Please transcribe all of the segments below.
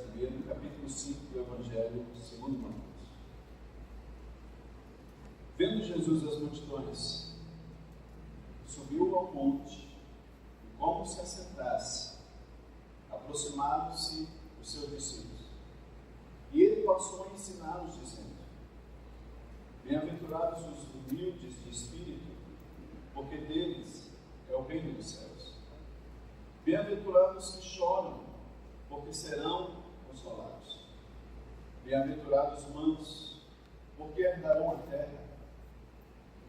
brasileiro, no capítulo 5 do Evangelho segundo Marcos. Vendo Jesus as multidões, subiu ao monte e, como se assentasse, aproximaram-se os seus discípulos. E ele passou a ensiná-los, dizendo: Bem-aventurados os humildes de espírito, porque deles é o reino dos céus. Bem-aventurados que choram, porque serão consolados. Bem-aventurados os mansos, porque herdarão a terra.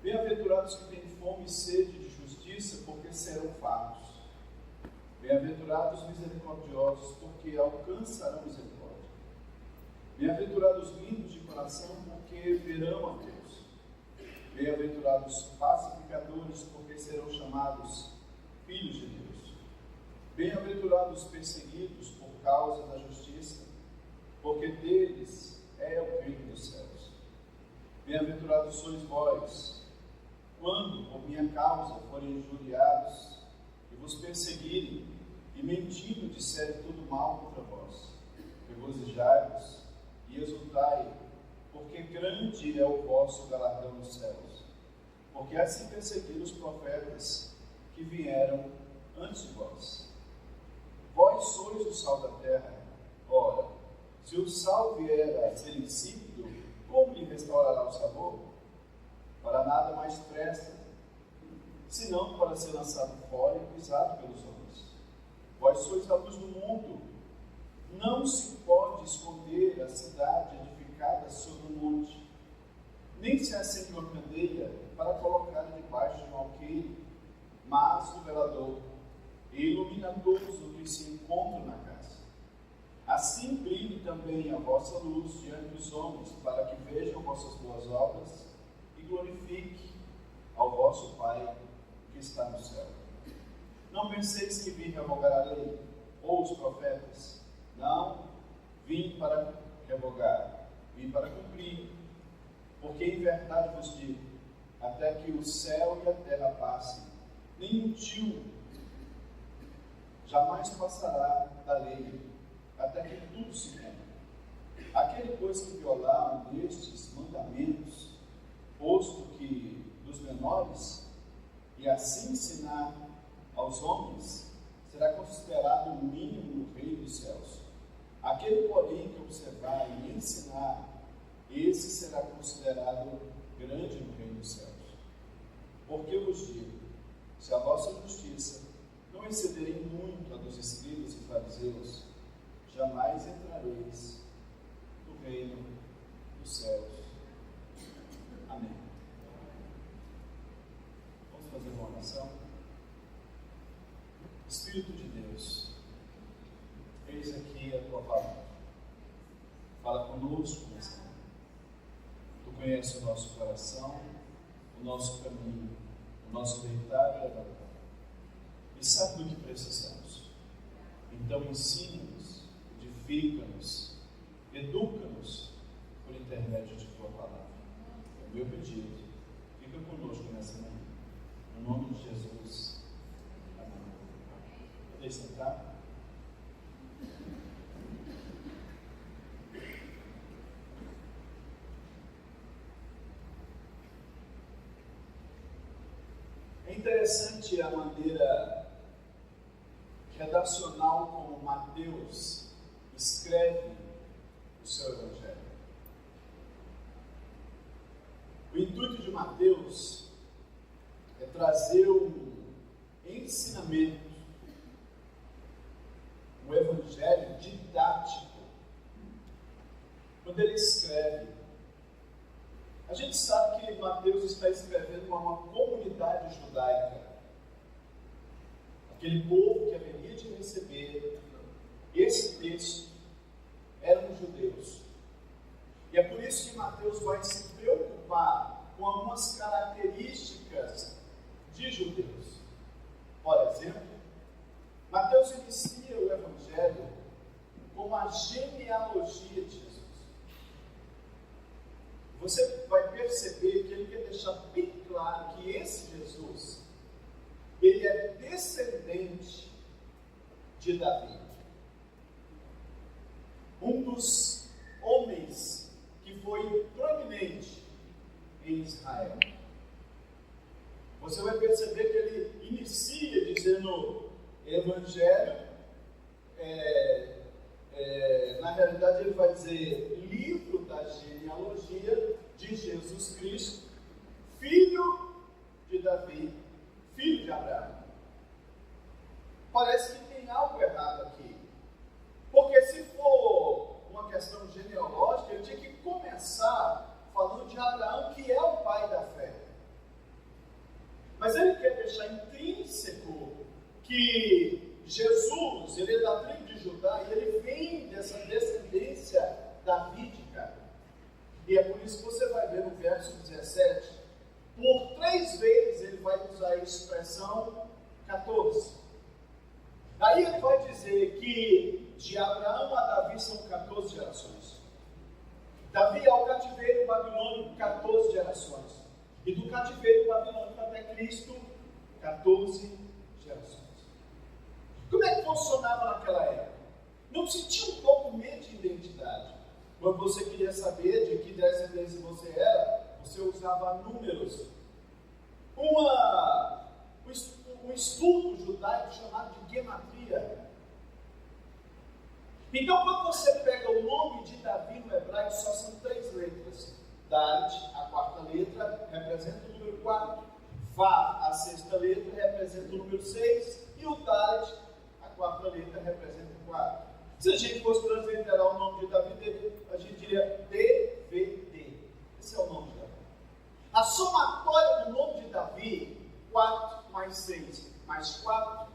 Bem-aventurados que têm fome e sede de justiça, porque serão fartos. Bem-aventurados os misericordiosos, porque alcançarão misericórdia. Bem-aventurados os limpos de coração, porque verão a Deus. Bem-aventurados os pacificadores, porque serão chamados filhos de Deus. Bem-aventurados os perseguidos por causa da justiça, porque deles é o reino dos céus. Bem-aventurados sois vós, quando por minha causa forem injuriados e vos perseguirem, e mentindo disserem tudo mal contra vós. Regozijai-vos e exultai, porque grande é o vosso galardão nos céus. Porque assim perseguiram os profetas que vieram antes de vós. Vós sois o sal da terra. Ora, se o sal vier a ser insípido, como lhe restaurará o sabor? Para nada mais presta, senão para ser lançado fora e pisado pelos homens. Vós sois a luz do mundo. Não se pode esconder a cidade edificada sobre um monte, nem se acende uma candeia para colocar debaixo de um alqueire, mas no velador, e ilumina todos os que se encontram na casa. Assim brilhe também a vossa luz diante dos homens, para que vejam vossas boas obras e glorifique ao vosso Pai que está no céu. Não penseis que vim revogar a lei ou os profetas. Não, vim para revogar, vim para cumprir. Porque em verdade vos digo, até que o céu e a terra passem, nenhum tio jamais passará da lei, até que tudo se cumpra. Aquele, pois, que violar um destes mandamentos, posto que dos menores, e assim ensinar aos homens, será considerado o mínimo no reino dos céus. Aquele, porém, que observar e ensinar, esse será considerado grande no reino dos céus. Porque eu vos digo, se a vossa justiça não excederem muito a dos escribas e fariseus, jamais entrareis no reino dos céus. Amém. Vamos fazer uma oração? Espírito de Deus, eis aqui a tua palavra. Fala conosco nessa manhã. Tu conheces o nosso coração, o nosso caminho, o nosso deitar e levantar. E sabe do que precisamos. Então ensina-nos, edifica-nos, educa-nos por intermédio de tua palavra. É o meu pedido. Fica conosco nessa manhã. No nome de Jesus. Amém. Podem sentar? É interessante a maneira redacional como Mateus escreve o seu Evangelho. O intuito de Mateus é trazer um ensinamento, um Evangelho didático. Quando ele escreve, a gente sabe que Mateus está escrevendo para uma comunidade judaica, aquele povo que haveria de receber esse texto eram os judeus. E é por isso que Mateus vai se preocupar com algumas características de judeus. Por exemplo, Mateus inicia o Evangelho com a genealogia de Jesus. Você vai perceber que ele quer deixar bem claro que esse Jesus, ele é descendente de Davi. um dos homens que foi proeminente em Israel. Você vai perceber que ele inicia dizendo evangelho, na realidade ele vai dizer livro da genealogia de Jesus Cristo, filho de Davi, filho de Abraão. Parece que tem algo errado aqui, porque se for uma questão genealógica, ele tinha que começar falando de Abraão, que é o pai da fé. Mas ele quer deixar intrínseco que Jesus, ele é da tribo de Judá e ele vem dessa descendência davídica. E é por isso que você vai ver no verso 17, por 3 vezes ele vai usar a expressão 14. Aí ele vai dizer que de Abraão a Davi são 14 gerações. Davi ao cativeiro babilônico, 14 gerações. E do cativeiro babilônico até Cristo, 14 gerações. Como é que funcionava naquela época? Não se tinha um documento de identidade. Quando você queria saber de que descendência você era, você usava números. Um estudo judaico chamado de gematria. Então, quando você pega o nome de Davi no hebraico, só são 3 letras. Dalet, a 4ª letra, representa o número 4. Vav, a 6ª letra, representa o número 6. E o Dalet, a 4ª letra, representa o 4. Se a gente fosse transliterar o nome de Davi, a gente diria DVD. Esse é o nome de Davi. A somatória do nome de Davi, 4 mais 6 mais 4,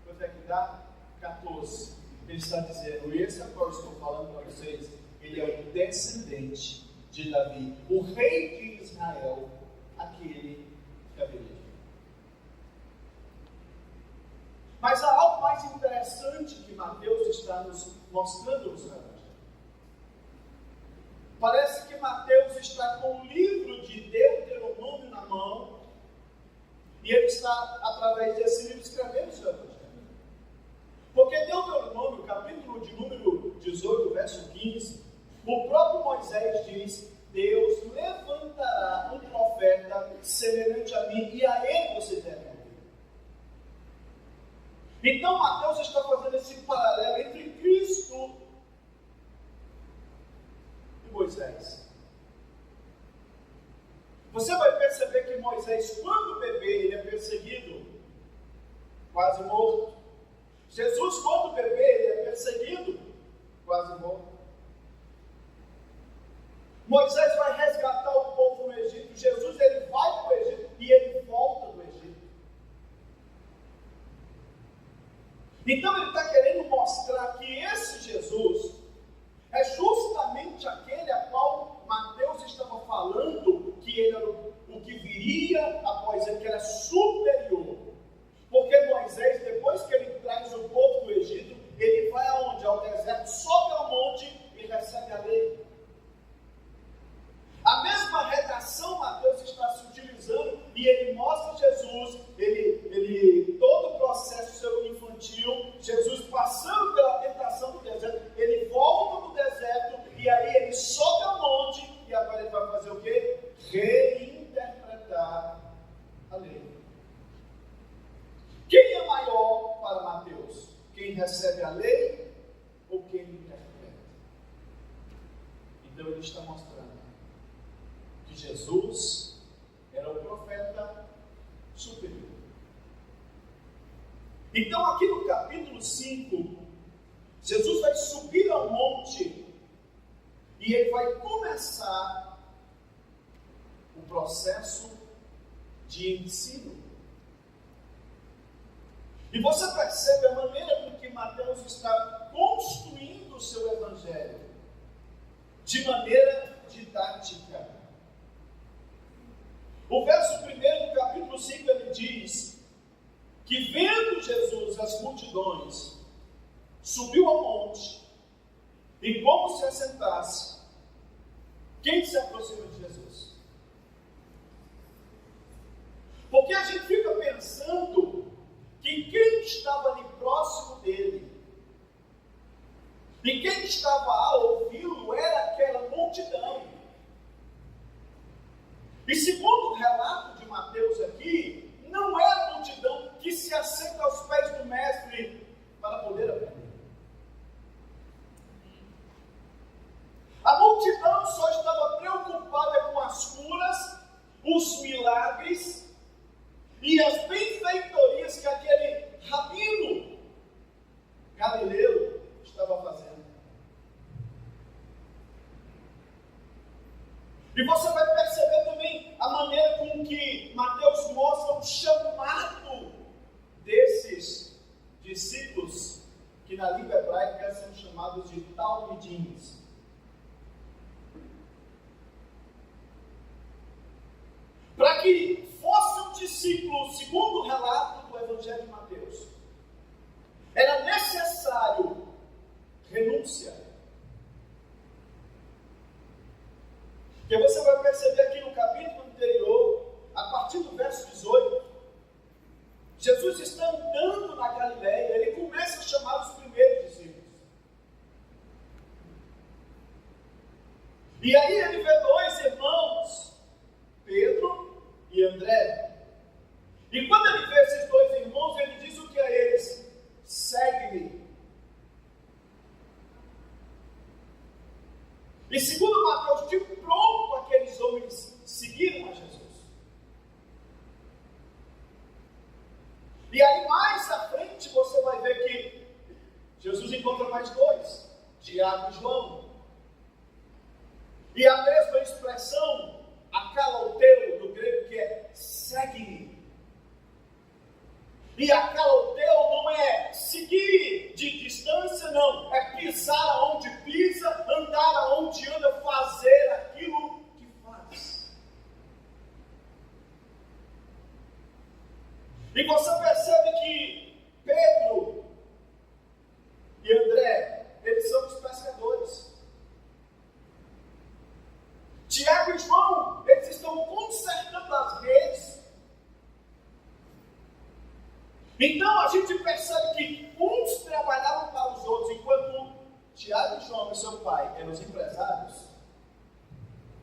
quanto é que dá? 14. Ele está dizendo, esse é o qual eu estou falando para vocês, ele é o descendente de Davi, o rei de Israel, aquele que haveria de vir. Mas há algo mais interessante que Mateus está nos mostrando no seu evangelho. Parece que Mateus está com o livro de Deuteronômio na mão e ele está, através desse livro, escrevendo o seu evangelho. Porque Deuteronômio, capítulo de número 18, verso 15, o próprio Moisés diz, Deus levantará um profeta semelhante a mim e a ele você deve ouvir. Então Mateus está fazendo esse paralelo entre Cristo e Moisés. Você vai perceber que Moisés, quando bebê, ele é perseguido, quase morto. Jesus, quando bebê, ele é perseguido, quase morto. Moisés vai resgatar o povo no Egito. Jesus, ele vai para o Egito e ele volta do Egito. Então ele está querendo mostrar que esse Jesus é justamente aquele a qual Mateus estava falando que ele era o que viria após ele, que era superior. Porque Moisés, depois que ele traz o povo do Egito, ele vai aonde? Ao deserto, sobe ao monte e recebe a lei. A mesma redação Mateus está se utilizando e ele mostra Jesus, todo o processo seu infantil, Jesus passando pela tentação do deserto, ele volta do deserto e aí ele sobe ao monte e agora ele vai fazer o quê? Reinterpretar a lei. Quem é maior para Mateus? Quem recebe a lei ou quem interpreta? Então ele está mostrando que Jesus era o profeta superior. Então aqui no capítulo 5, Jesus vai subir ao monte e ele vai começar o processo de ensino. E você percebe a maneira com que Mateus está construindo o seu evangelho, de maneira didática. O verso 1 do capítulo 5, ele diz que vendo Jesus as multidões, subiu ao monte, e como se assentasse, quem se aproxima de Jesus? Porque a gente fica pensando que quem estava ali próximo dele E quem estava a ouvi-lo era aquela multidão. E segundo o relato de Mateus aqui, não é a multidão que se assenta aos pés do mestre para poder aprender. A multidão só estava preocupada com as curas, os milagres e as benfeitorias que aquele rabino galileu estava fazendo. E você vai perceber também a maneira com que Mateus mostra o chamado desses discípulos, que na língua hebraica são chamados de talmidim. Para que fosse um discípulo, segundo o relato do Evangelho de Mateus, era necessário renúncia. Porque você vai perceber aqui no capítulo anterior, a partir do verso 18, Jesus está andando na Galileia, ele começa a chamar os primeiros discípulos. E aí ele vê dois irmãos, Pedro e André. E quando ele vê esses dois irmãos, ele diz o que a eles? Segue-me. E segundo Mateus, de pronto aqueles homens seguiram a Jesus. E aí mais à frente você vai ver que Jesus encontra mais dois, Tiago e João. E a mesma expressão, akalauteu, do grego, que é segue-me. E akalauteu não é seguir de distância, não. É pisar onde pisa, andar onde anda, fazer aquilo que faz. E você percebe que Pedro e André, eles são os pescadores. Tiago e João, eles estão consertando as redes. Então a gente percebe que uns trabalhavam para os outros, enquanto Tiago e João e seu pai eram os empresários,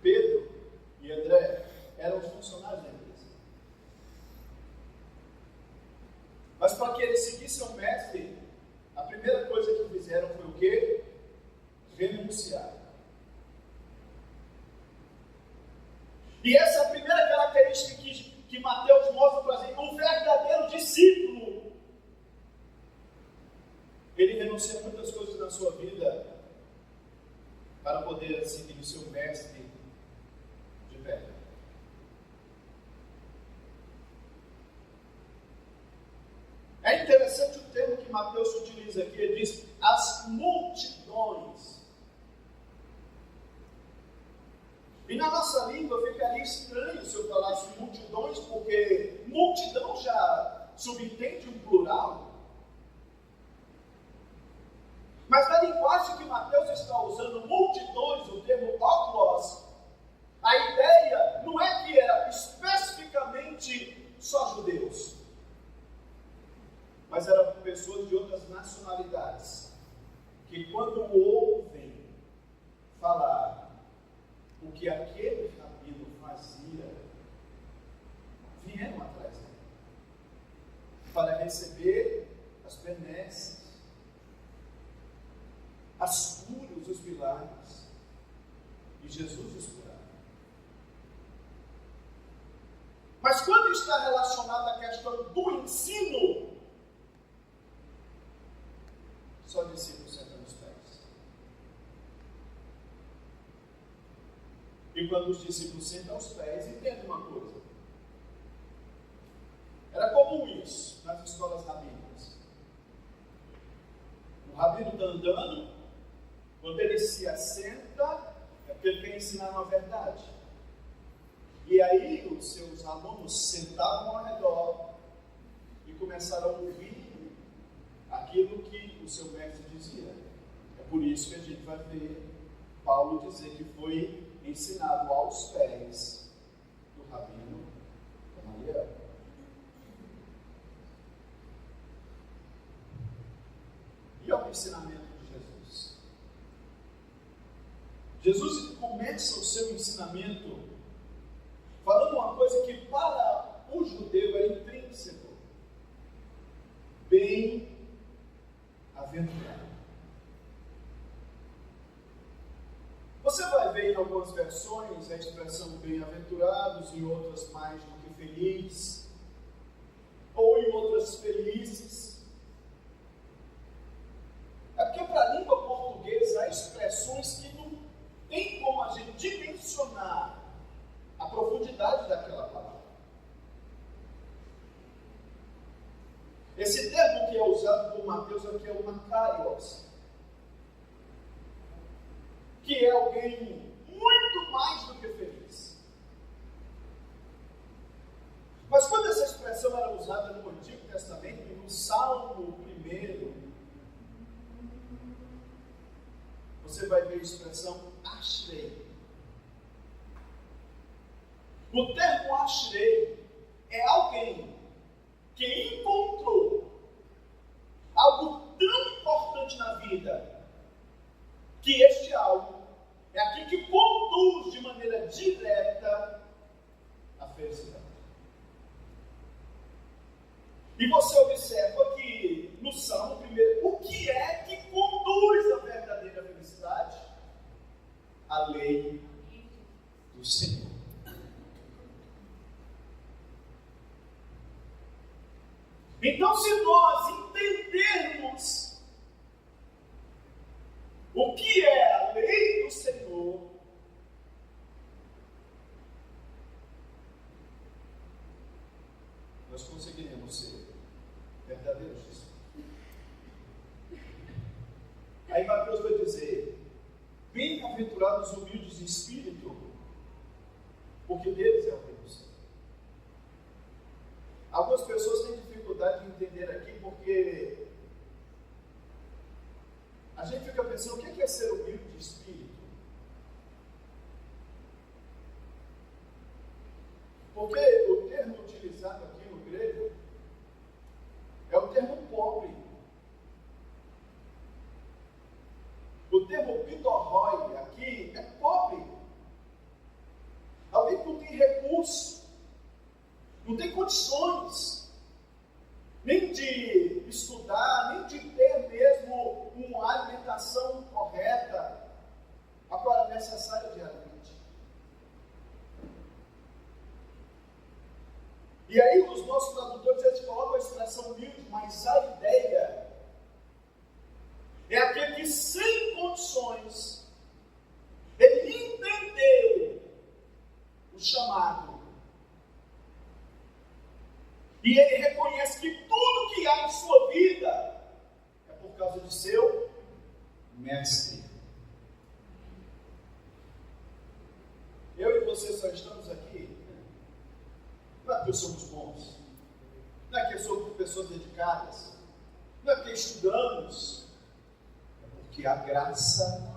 Pedro e André eram os funcionários da empresa. Mas para que eles seguissem o mestre, a primeira coisa que fizeram foi o quê? Renunciar. E essa é a primeira característica que Mateus mostra para a gente. Um verdadeiro discípulo, ele renuncia a muitas coisas na sua vida para poder seguir o seu mestre de perto. É interessante o termo que Mateus utiliza aqui. Ele diz, as multidões. E na nossa língua ficaria estranho se eu falasse multidões, porque multidão já subentende um plural. Mas na linguagem que Mateus está usando, multidões, o termo óculos, a ideia não é que era especificamente só judeus, mas eram pessoas de outras nacionalidades, que quando ouvem falar o que aquele rabino fazia, vieram atrás dele para receber as benesses, as curas, os milagres, e Jesus os curava. Mas quando está relacionado à questão do ensino, só discípulos sentam nos pés. E quando os discípulos sentam aos pés, entendem uma coisa. Era comum isso nas escolas rabínicas. O rabino está andando, quando ele se assenta, é porque ele quer ensinar uma verdade. E aí os seus alunos sentavam ao redor e começaram a ouvir aquilo que o seu mestre dizia. É por isso que a gente vai ver Paulo dizer que foi ensinado aos pés do rabino Gamaliel. E ao ensinamento de Jesus. Jesus começa o seu ensinamento falando uma coisa que para o judeu é intrínseco: bem-aventurado. Você vai ver em algumas versões a expressão bem-aventurados, em outras mais do que feliz, ou em outras felizes. É porque para a língua portuguesa há expressões que não tem como a gente dimensionar a profundidade daquela palavra. Esse termo que é usado por Mateus aqui é o makarios, que é alguém muito mais do que feliz. Mas quando essa expressão era usada no Antigo Testamento, no Salmo 1, você vai ver a expressão ashrei. O termo ashrei é alguém que encontrou algo tão importante na vida, que este algo é aquilo que conduz de maneira direta à felicidade. E você observa que no Salmo 1, o que é que conduz à verdadeira felicidade? A lei do Senhor. Então, se nós entendermos o que é a lei do Senhor, nós conseguiremos ser verdadeiros discípulos. Aí Mateus vai dizer: bem-aventurados os humildes de espírito, porque deles é o reino do céu. Algumas pessoas têm dificuldade de entender aqui, porque a gente fica pensando: o que é ser humilde de espírito? Porque o termo utilizado aqui no grego é o termo pobre. O termo pidorroi aqui é pobre. Alguém que não tem recurso, não tem condições, nem de estudar, nem de ter mesmo uma alimentação correta, a qual é necessária diariamente. E aí os nossos tradutores, eles colocam a expressão humilde, mas a ideia é aquele que sem condições, ele entendeu o chamado. E ele reconhece que tudo que há em sua vida é por causa de seu mestre. Eu e você só estamos aqui, não é porque somos bons, não é porque somos pessoas dedicadas, não é porque estudamos, é porque a graça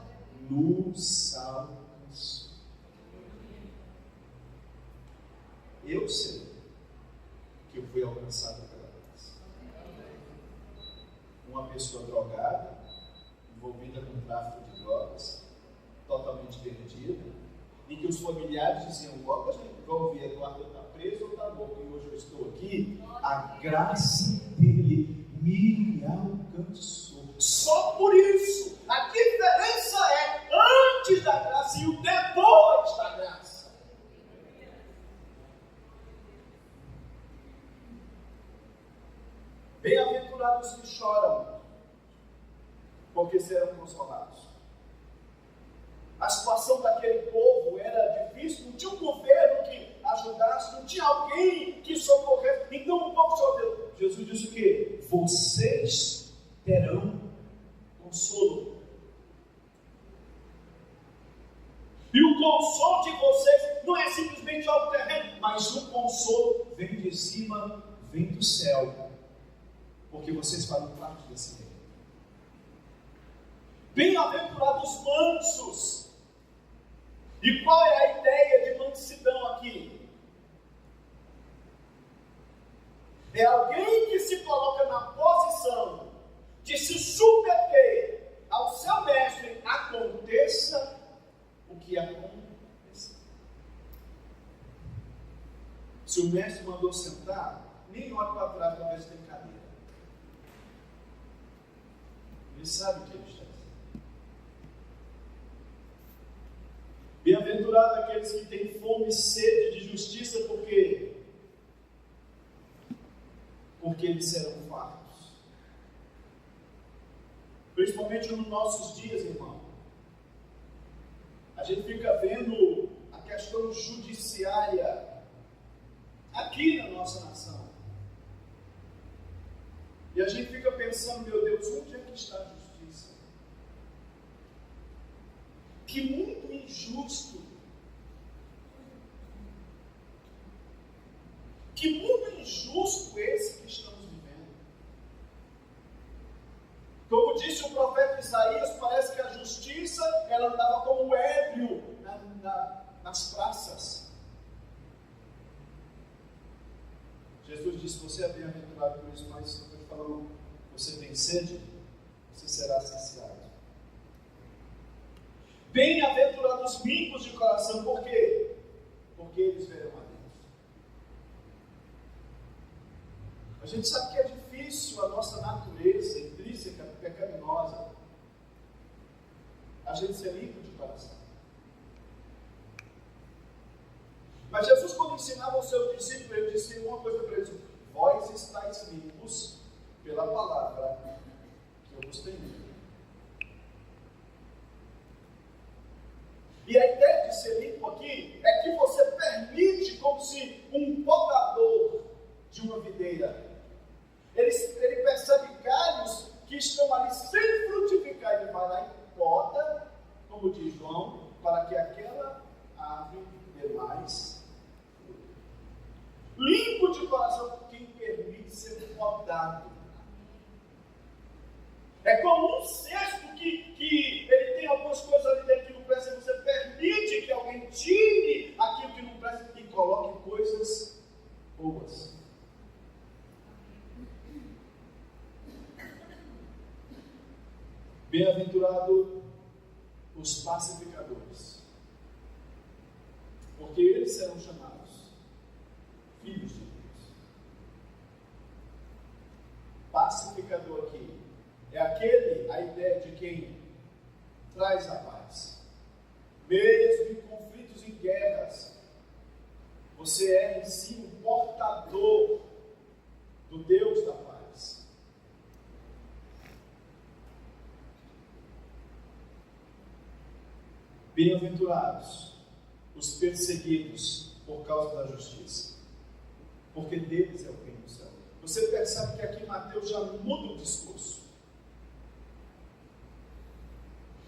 nos alcançou. Eu sei que eu fui alcançado pela graça. Uma pessoa drogada, envolvida com tráfico de drogas, totalmente perdida, e que os familiares diziam: logo a gente vai ouvir, Eduardo está preso ou está morto, e hoje eu estou aqui, a graça dele me alcançou. Só por isso, a diferença é antes da graça e o depois da graça. Bem-aventurados que choram, porque serão consolados. A situação daquele povo era difícil, não tinha um governo que ajudasse, não tinha alguém que socorresse. Então o povo só deu. Jesus disse o quê? Vocês terão consolo. E o consolo de vocês não é simplesmente algo terreno, mas o consolo vem de cima, vem do céu. Porque vocês fazem parte desse reino. Bem-aventurados mansos. E qual é a ideia de mansidão aqui? É alguém que se coloca na posição de se submeter ao seu mestre, aconteça Se o mestre mandou sentar, nem olhe para trás para ver se tem cadeira. Ele sabe o que ele está dizendo. Bem-aventurado aqueles que têm fome e sede de justiça, porque eles serão fartos. Principalmente nos nossos dias, irmão. A gente fica vendo a questão judiciária aqui na nossa nação. E a gente fica pensando, meu Deus, onde é que está a justiça? Que mundo injusto. Que mundo injusto esse que estamos vivendo. Como disse o profeta Isaías, parece que a justiça ela andava como ébrio nas praças. Jesus disse, você é bem-aventurado por isso, mas eu estou falando, você tem sede, você será saciado. Bem-aventurados os limpos de coração, por quê? Porque eles verão a Deus. A gente sabe que é difícil a nossa natureza intrínseca, pecaminosa, a gente ser limpo de coração. Mas Jesus, quando ensinava aos seus discípulos, ele disse uma coisa para eles: vós estáis limpos pela palavra que eu vos tenho. E a ideia de ser limpo aqui é que você permite, como se um podador de uma videira, ele percebe galhos que estão ali sem frutificar, ele vai lá e poda, como diz João, para que aquela árvore dê mais. Limpo de coração, quem permite ser podado. É como um cesto que ele tem algumas coisas ali dentro que não presta, você permite que alguém tire aquilo que não presta e coloque coisas boas. Bem-aventurado os pacificadores, porque eles serão chamados filhos de Deus. Pacificador aqui é a ideia de quem traz a paz. Mesmo em conflitos e guerras, você é em si um portador do Deus da paz. Bem-aventurados os perseguidos por causa da justiça, porque deles é o reino do céu. Você percebe que aqui Mateus já muda o discurso.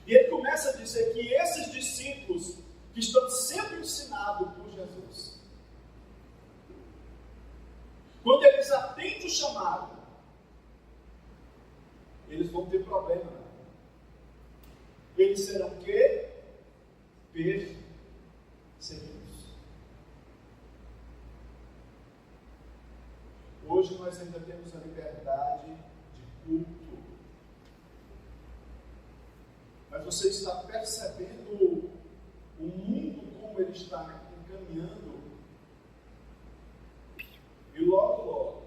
E ele começa a dizer que esses discípulos que estão sendo ensinados por Jesus, quando eles atendem o chamado, eles vão ter problema. Eles serão o quê? Perseguidos. Hoje nós ainda temos a liberdade de culto. Mas você está percebendo o mundo como ele está encaminhando. E logo,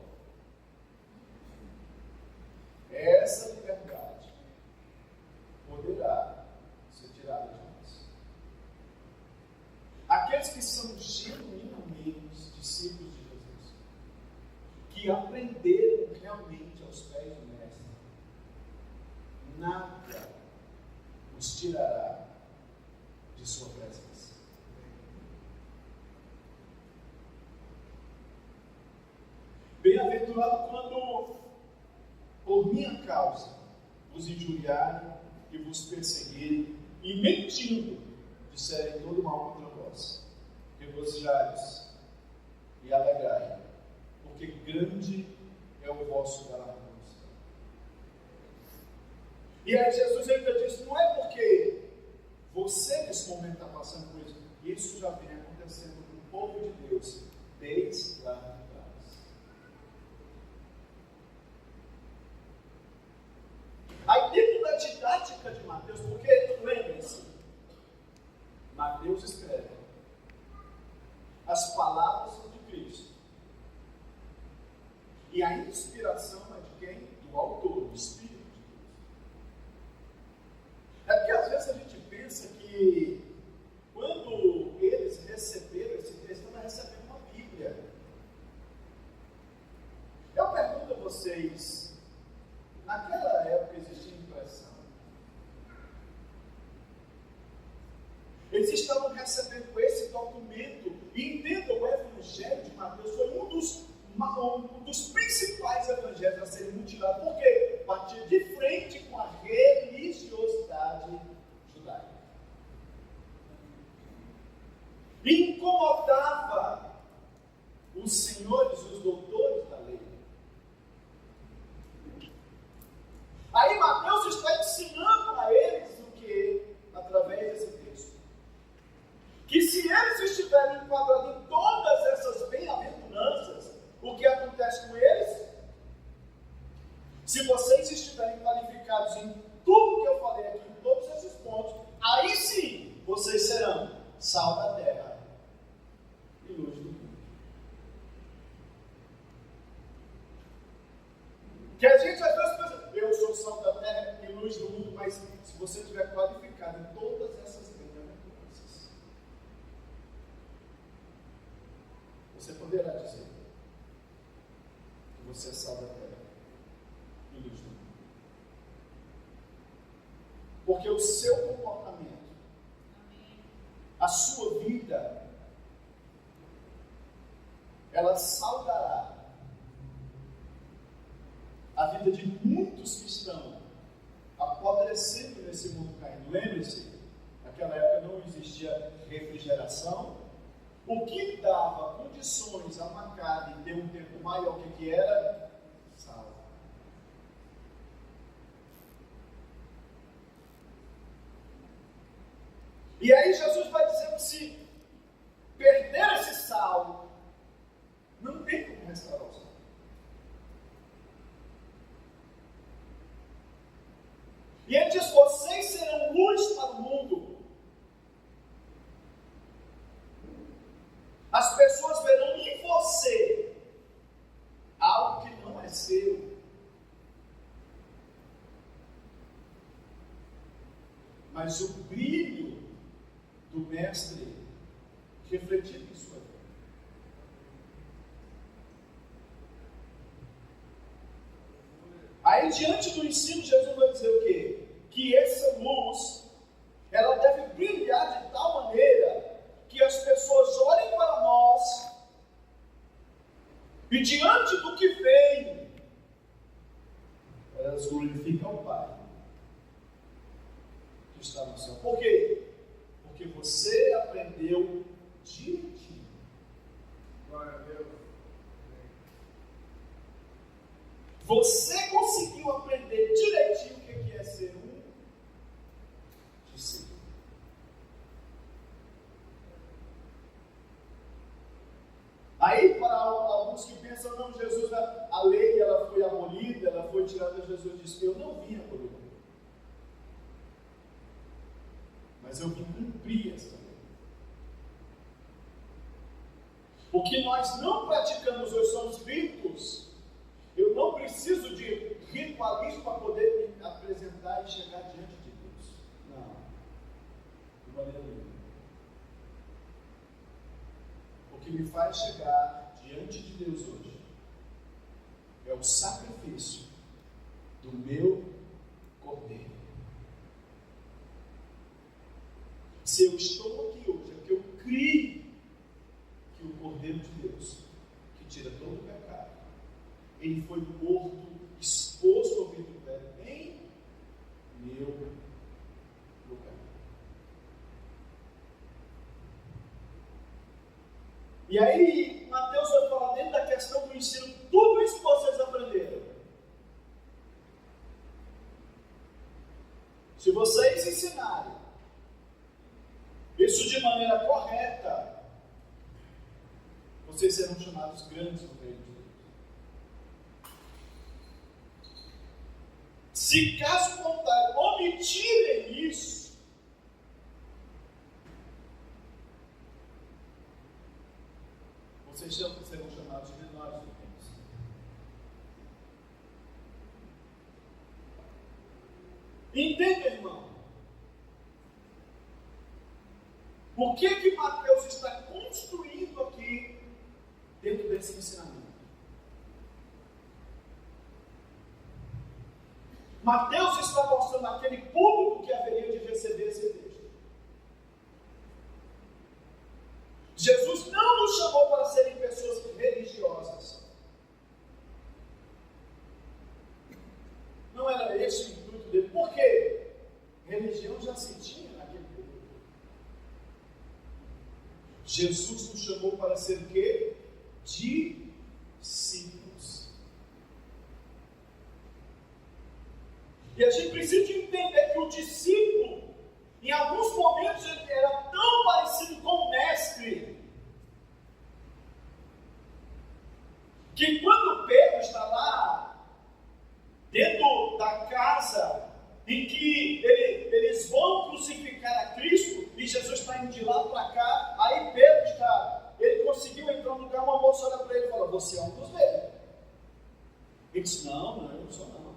essa liberdade poderá ser tirada de nós. Aqueles que são genuinamente discípulos de Jesus, que aprenderam realmente aos pés do Mestre, nada os tirará de sua presença. Bem-aventurado quando, por minha causa, vos injuriarem e vos perseguirem, e mentindo, disserem todo mal contra vós. Regozijai-vos e alegrai, porque grande é o vosso galardão. E aí Jesus ainda diz, não é porque você nesse momento está passando por isso, isso já vem acontecendo com o povo de Deus desde lá atrás. Aí dentro da didática de Mateus, porque lembrem-se, Mateus escreve as palavras de Cristo eles estavam recebendo esse documento. E entenda, o Evangelho de Mateus foi um dos principais evangelhos a serem mutilados. Por quê? Batia de frente com a religiosidade judaica. Incomodava os senhores, os doutores da lei. Aí Mateus está ensinando a eles o que? Através desse texto. Que se eles estiverem enquadrados em todas essas bem-aventuranças, o que acontece com eles? Se vocês estiverem qualificados em tudo que eu falei aqui, em todos esses pontos, aí sim, vocês serão sal da terra e luz do mundo. Que a gente às vezes pensa, eu sou sal da terra e luz do mundo, mas se você estiver qualificado em todas essas bem-aventuranças, você poderá dizer que você é sal da terra e luz do mundo. Porque o seu comportamento, a sua vida, ela saudará a vida de muitos que estão apodrecendo nesse mundo caído. Lembre-se, naquela época não existia refrigeração. O que dava condições a uma carne ter um tempo maior, o que era? Sal. E aí Jesus vai dizer que se perder esse sal, não tem como restaurar o sal. E ele diz, vocês serão luz para o mundo. As pessoas verão em você algo que não é seu. Mas o brilho do Mestre refletido em sua vida. Aí, diante do ensino, Jesus vai dizer o quê? Que essa luz, ela deve brilhar de tal maneira que as pessoas olhem para nós e, diante do que vem, elas glorificam o Pai que está no céu. Por quê? Porque você aprendeu direitinho. Glória a Deus. Você conseguiu aprender direitinho o que é ser um discípulo. Aí, para alguns que pensam, não, Jesus, a lei ela foi abolida, ela foi tirada, Jesus disse, eu não vim abolir. Mas eu vim cumprir essa lei. O que nós não praticamos hoje são os ritos. Eu não preciso de ritualismo para poder me apresentar e chegar diante de Deus. Não. De maneira nenhuma. O que me faz chegar diante de Deus hoje é o sacrifício do meu cordeiro. Se eu estou aqui hoje, é porque eu creio que o Cordeiro de Deus, que tira todo o pecado, ele foi morto, exposto ao vitupério em meu lugar. E aí, Mateus vai falar dentro da questão do ensino, tudo isso que vocês aprenderam. Se vocês ensinarem isso de maneira correta, vocês serão chamados grandes no reino de Deus. Se caso contrário, omitirem isso, vocês serão chamados de menores no reino de Deus. Entenda, irmão? O que Mateus está construindo aqui dentro desse ensinamento? Mateus está mostrando aquele público que haveria de receber esse texto. Jesus nos chamou para ser o quê? Discípulos. E a gente precisa entender que o discípulo, em alguns momentos, ele era tão parecido com o mestre, que quando Pedro está lá, dentro da casa em que eles vão crucificar a Cristo, e Jesus está indo de lá para cá, aí Pedro ele conseguiu entrar no lugar, uma moça olha para ele e fala: você é um dos deles. Ele disse: não, eu não sou não.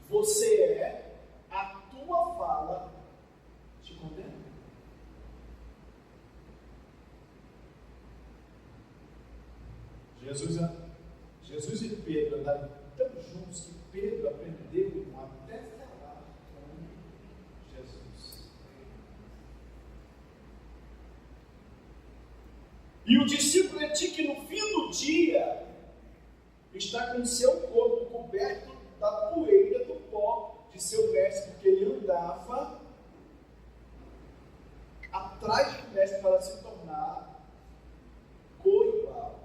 Você é, a tua fala te condena. Jesus e Pedro andaram tão juntos que Pedro aprendeu até falar com Jesus. E o discípulo é de que no fim do dia está com o seu corpo coberto da poeira, do pó de seu mestre, porque ele andava atrás do mestre para se tornar co-igual.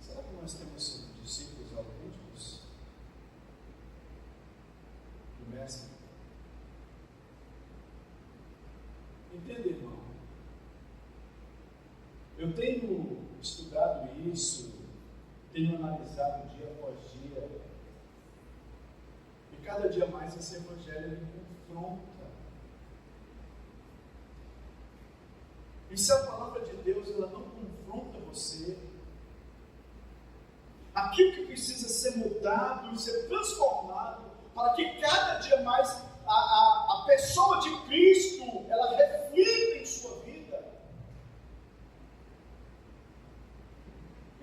Será que nós temos discípulos autênticos do mestre? Entenda, irmão. Eu tenho estudado isso, tenho analisado dia após dia, e cada dia mais esse evangelho me confronta. E se a palavra de Deus ela não confronta você, aquilo que precisa ser mudado e ser transformado, para que cada dia mais a pessoa de Cristo ela reflita em sua vida.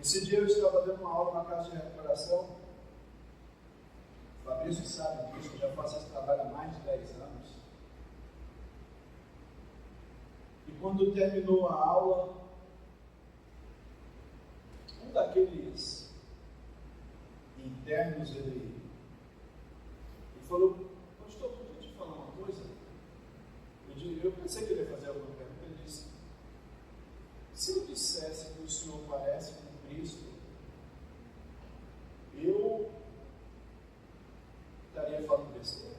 Esse dia eu estava dando uma aula na casa de recuperação. O Fabrício sabe disso, eu já faço esse trabalho há mais de 10 anos. E quando terminou a aula, um daqueles internos, ele falou: pastor, podia te falar uma coisa? Eu pensei que ele ia fazer alguma pergunta. Ele disse: se eu dissesse que o senhor parece com Cristo, eu estaria falando besteira?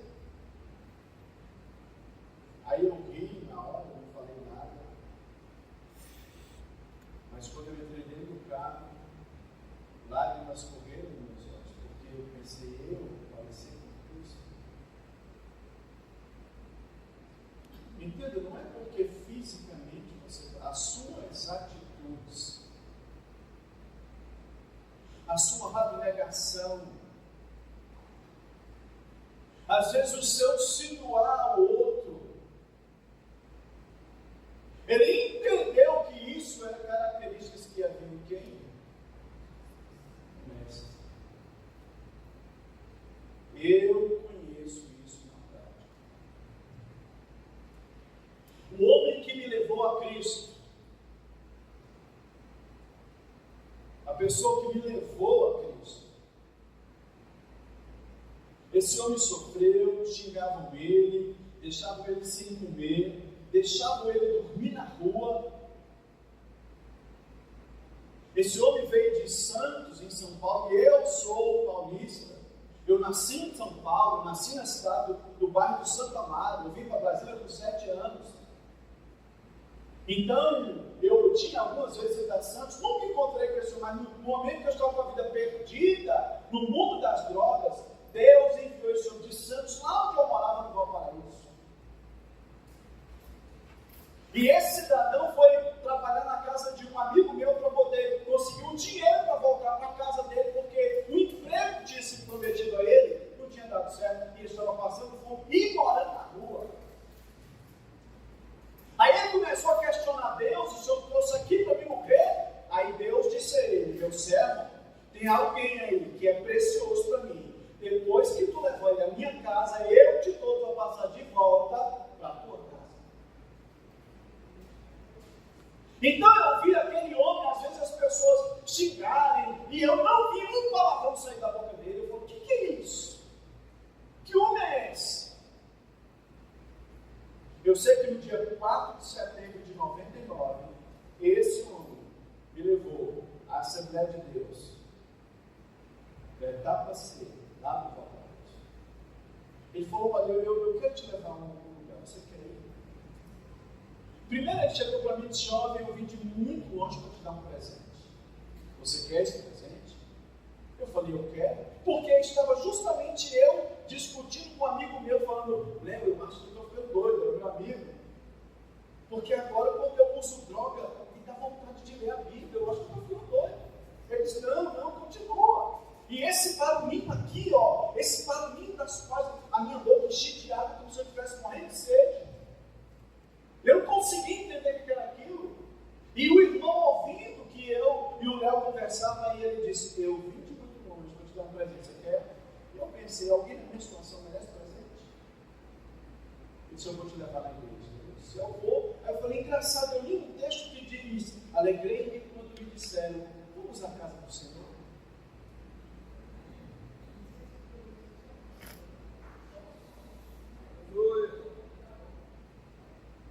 Aí eu ri na hora, não falei nada. Mas quando eu entrei dentro do carro, lágrimas correram nos meus olhos, porque eu pensei: eu pareci com Cristo. Entenda, não é porque fisicamente você, as suas atitudes, a sua abnegação, às vezes o seu se doar ao outro, ele entendeu que isso era características que havia em quem? Mestre. Eu conheço isso na prática. O homem que me levou a Cristo, a pessoa que me levou a Cristo, esse homem sofreu, xingavam ele, deixavam ele sem comer, deixavam ele dormir na rua. Esse homem veio de Santos, em São Paulo, e eu sou paulista. Eu nasci em São Paulo, nasci na cidade do bairro de Santo Amaro, eu vim para Brasília com 7 anos. Então, eu tinha algumas vezes ido a Santos, nunca encontrei com esse homem, mas no momento que eu estava com a vida perdida, no mundo das drogas, Deus enviou esse homem de Santos, lá onde eu morava, no Valparaíso. E esse cidadão foi trabalhar na casa de um amigo meu para poder conseguir um dinheiro para voltar para a casa dele, porque o emprego que tinha sido prometido a ele não tinha dado certo, e ele estava passando fome e morando na rua. Aí ele começou a questionar Deus: o Senhor trouxe aqui para me morrer? Aí Deus disse a ele: meu servo, tem alguém aí que é precioso para mim. Depois que tu levou ele à minha casa, eu te dou tua passagem de volta para a tua casa. Então eu vi aquele homem, às vezes as pessoas xingarem, e eu não vi um palavrão sair da boca dele. Eu de Deus, etapa C, dá para voltar. Ele falou, olha, eu quero te levar a um lugar, você quer ir? Primeiro ele chegou para mim e disse, jovem, eu vim de muito longe para te dar um presente. Você quer esse presente? Eu falei, eu quero. Porque estava justamente eu discutindo com um amigo meu, falando, Léo, eu acho que eu estou ficando doido, é meu amigo. Porque agora, quando eu uso droga, me dá vontade de ler a Bíblia, eu acho que eu estou ficando doido. Ele disse, não, continua. E esse barulhinho aqui, ó, esse barulhinho das quais a minha boca enchia de água como se eu estivesse morrendo de sede. Eu não conseguia entender o que era aquilo. E o irmão ouvindo que eu e o Léo conversavam, aí ele disse, eu vim de muito longe para te dar um presente, você quer? E eu pensei, alguém na minha situação merece presente? Ele disse, eu vou te levar na igreja. Eu disse, eu vou. Aí eu falei, engraçado, eu li um texto que diz, alegrei-me quando me disseram, vamos à casa do Senhor.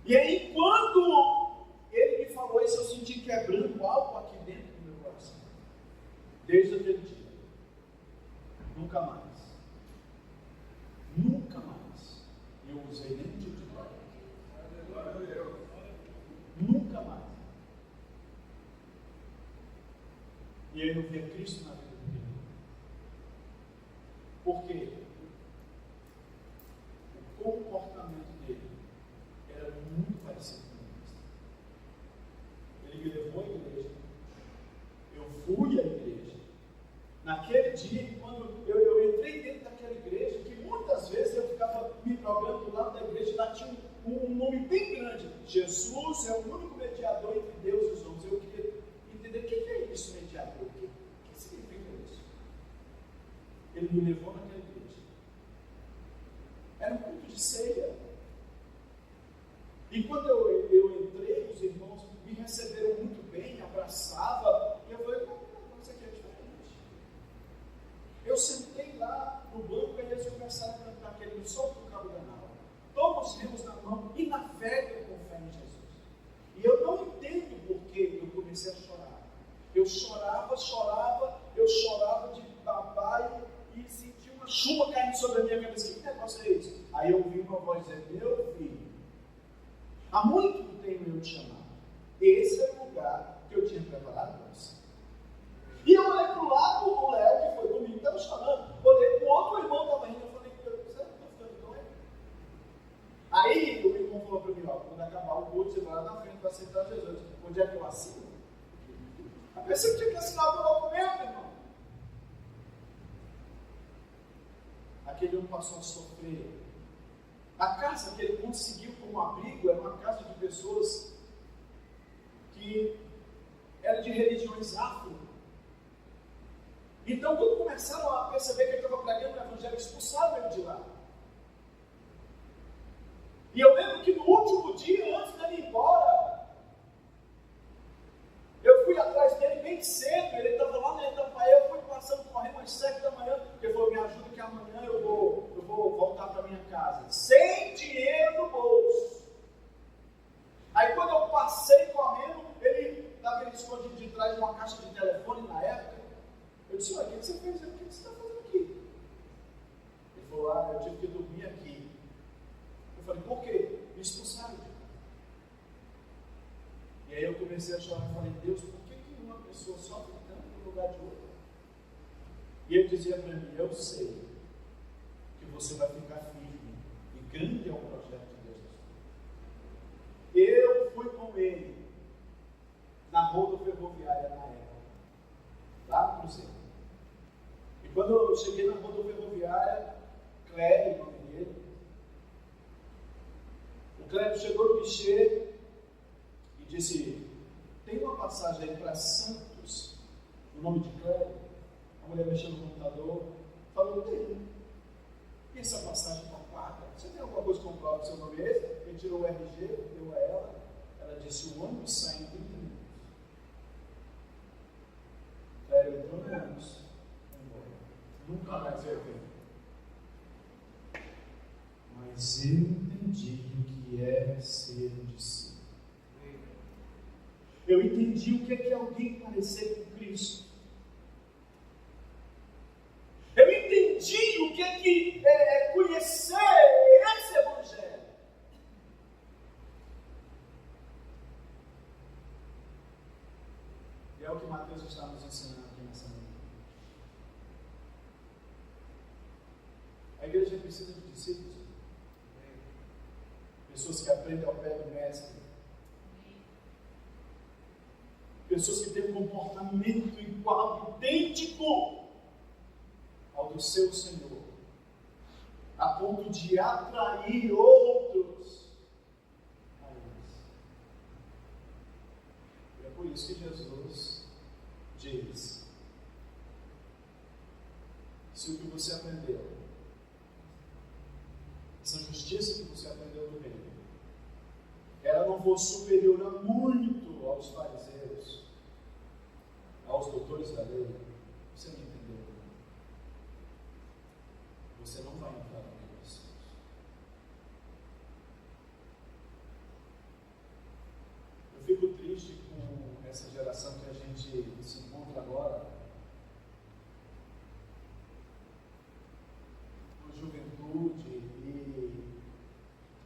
E aí, quando ele me falou isso, eu senti quebrando algo aqui dentro do meu coração. Desde aquele dia. Nunca mais. Nunca mais. Eu usei nenhum tipo de droga. Nunca mais. E aí eu vi Cristo na vida dele. Por quê? O comportamento dele era muito parecido com o Ele me levou à igreja. Eu fui à igreja. Naquele dia, quando eu entrei dentro daquela igreja, que muitas vezes eu ficava me drogando do lado da igreja, lá tinha um nome bem grande. Jesus é o único mediador entre Deus e os homens. Eu queria entender o que é isso, mediador. O que significa isso? Ele me levou naquela igreja. Era um culto de ceia. E quando eu entrei, os irmãos me receberam muito bem, me abraçavam, e eu falei, não, isso aqui é diferente. Eu sentei lá no banco e eles começaram a cantar aquele solto do cabo da nau. Toma os remos na mão e navega com fé em Jesus. E eu não entendo por que eu comecei a chorar. Eu chorava de babar e senti uma chuva caindo sobre a minha cabeça. Que negócio é esse? Aí eu ouvi uma voz dizer, meu filho, há muito tempo eu te chamava. Esse é o lugar que eu tinha preparado para você. E eu olhei para o lado, o Léo, que foi comigo, estava chorando. Olhei para o outro irmão que estava indo. Eu falei, você não está ficando doido? Aí o irmão falou para mim, ó, quando acabar o culto, você vai lá na frente para aceitar Jesus. Onde é que eu assino? A pessoa tinha que assinar o documento, irmão. Aquele homem passou a sofrer. A casa que ele conseguiu como abrigo era uma casa de pessoas que eram de religiões afro. Então, quando começaram a perceber que ele estava pregando o evangelho, expulsaram ele de lá. E eu lembro que no último dia, antes dele ir embora, eu fui atrás dele bem cedo, ele estava lá na Itampaí, eu fui passando correndo às 7 da manhã, porque ele falou, me ajuda que amanhã eu vou voltar para minha casa, sem dinheiro no bolso. Aí quando eu passei correndo, ele estava escondido de trás de uma caixa de telefone na época. Eu disse, olha, o que você fez? O que você está fazendo aqui? Ele falou, eu tive que dormir aqui. Eu falei, por quê? Me expulsaram de casa. E aí eu comecei a chorar e falei, Deus, por que uma pessoa sofre tanto no lugar de outra? E ele dizia para mim, eu sei que você vai ficar firme e grande é o projeto de Deus. Eu fui com ele na rodoferroviária na época, lá no Cruzeiro. E quando eu cheguei na rodoferroviária, Cléber, o nome dele, o Cléber chegou no guichê e disse, tem uma passagem aí para Santos, o nome de Cléber. A mulher mexeu no computador, falou, tem. E essa passagem está paga? Você tem alguma coisa que comprova que seu nome é esse? Ele tirou o RG, deu a ela. Ela disse, o ônibus sai em 30 minutos. Aí eu entrou no ônibus. Nunca mais eu vi. Mas eu entendi o que é ser um discípulo. Eu entendi o que é alguém parecer com Cristo. A igreja precisa de discípulos. Pessoas que aprendem ao pé do mestre. Pessoas que têm um comportamento igual, idêntico ao do seu Senhor, a ponto de atrair outros a eles. E é por isso que Jesus diz: se o que você aprendeu, essa justiça que você aprendeu do reino, ela não for superior a muito aos fariseus, aos doutores da lei, você não entendeu. Você não vai entrar no reino dos céus. Eu fico triste com essa geração que a gente se encontra agora, na juventude, e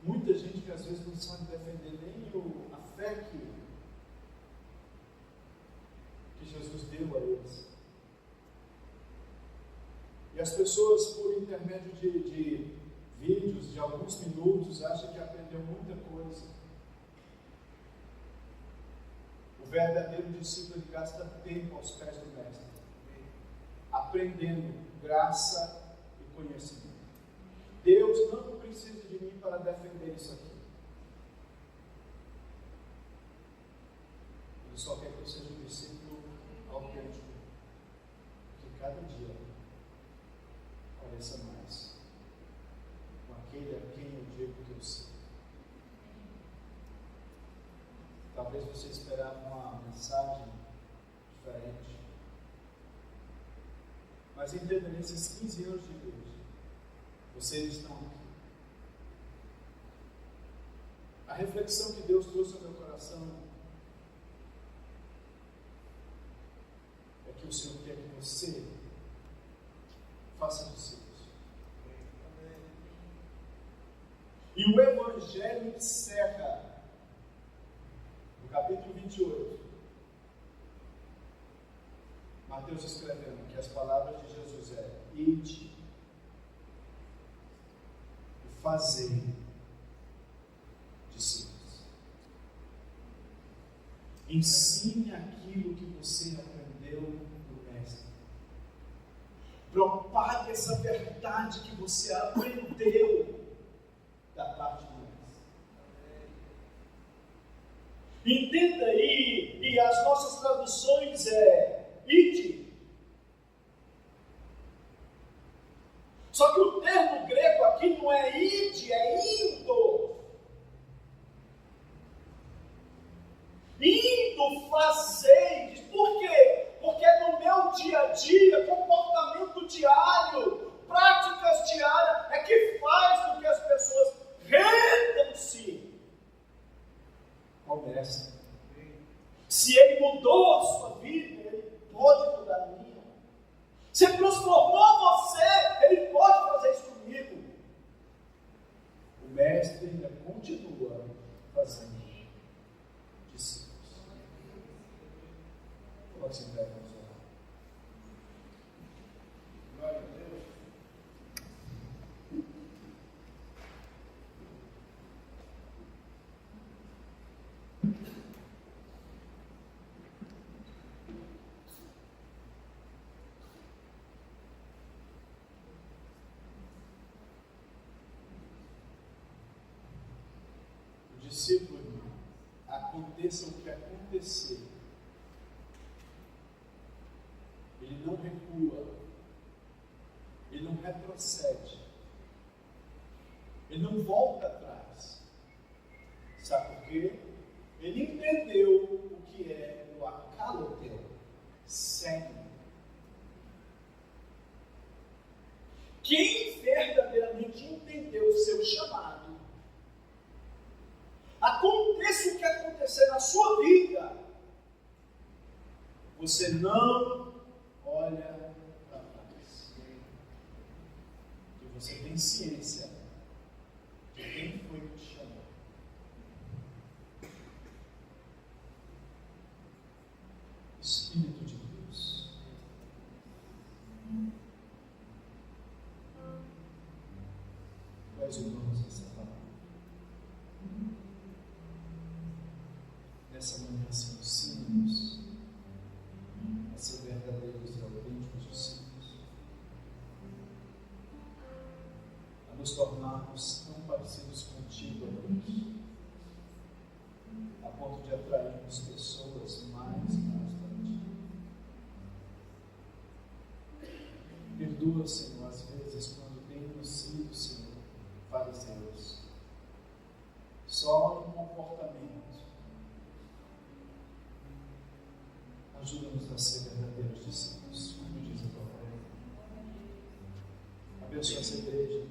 muita gente que às vezes não sabe defender nem a fé que Jesus deu a eles. E as pessoas, por intermédio de vídeos de alguns minutos, acham que aprendeu muita coisa. O verdadeiro discípulo gasta tempo aos pés do mestre, aprendendo graça e conhecimento. Deus não precisa de mim para defender isso aqui. Ele só quer que eu seja um discípulo autêntico, que cada dia pareça mais com aquele a quem eu digo que eu sou. Talvez você esperava uma mensagem diferente, mas entenda, nesses 15 anos de igreja, vocês estão aqui. A reflexão que Deus trouxe ao meu coração é que o Senhor quer que você faça discípulos. E o Evangelho encerra no capítulo 28, Mateus escrevendo que as palavras de Jesus ide e fazei discípulos. Ensine aquilo que você aprendeu do mestre. Propague essa verdade que você aprendeu da parte do mestre. Entenda aí, e as nossas traduções ide. Só que o termo grego aqui não é ide, é indo. Indo fazeis. Por quê? Porque no meu dia a dia, comportamento diário, práticas diárias, é que faz com que as pessoas rendam-se ao mestre. Se ele mudou a sua vida, ele pode mudar a minha. Se ele transformou você, ele pode fazer isso comigo. O mestre ainda continua fazendo discípulos. Pode se entregar ao seu lado. Glória a Deus. O discípulo, irmão, aconteça o que acontecer, ele não recua, ele não retrocede, ele não volta atrás. Sabe por quê? Ele entendeu o que é o akaloteu, segue. Quem verdadeiramente entendeu o seu chamado, aconteça o que acontecer na sua vida, você não olha para trás. E você tem ciência de quem foi que te chamou. Espírito de Deus. nós ouvimos essa palavra. Nessa manhã, Senhor, ensina-nos a ser verdadeiros e autênticos discípulos, a nos tornarmos tão parecidos contigo, ó Deus, a ponto de atrairmos pessoas mais e mais para ti. Perdoa, Senhor, às vezes quando temos sido, Senhor, fariseus, só no comportamento. Ajuda-nos a ser verdadeiros discípulos, como diz a tua palavra. Abençoa essa igreja.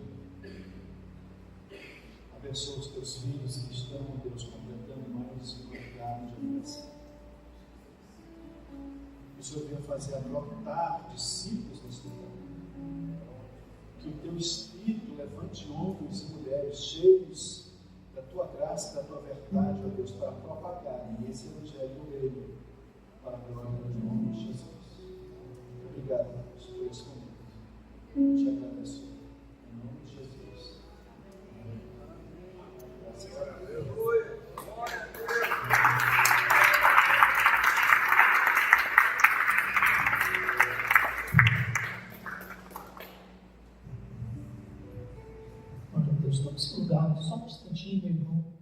Abençoa os teus filhos que estão, Deus, completando mais um ano de aniversário. Que o Senhor venha fazer brotar discípulos neste lugar. Que o teu Espírito levante homens e mulheres cheios da tua graça e da tua verdade, ó Deus, para propagarem esse evangelho no meio, para a glória do nome de Jesus. Obrigado, Deus, por esse momento. Eu te agradeço. Em nome de Jesus. Graças a Deus. Glória a Deus, tome esse lugar, só um instantinho, meu irmão.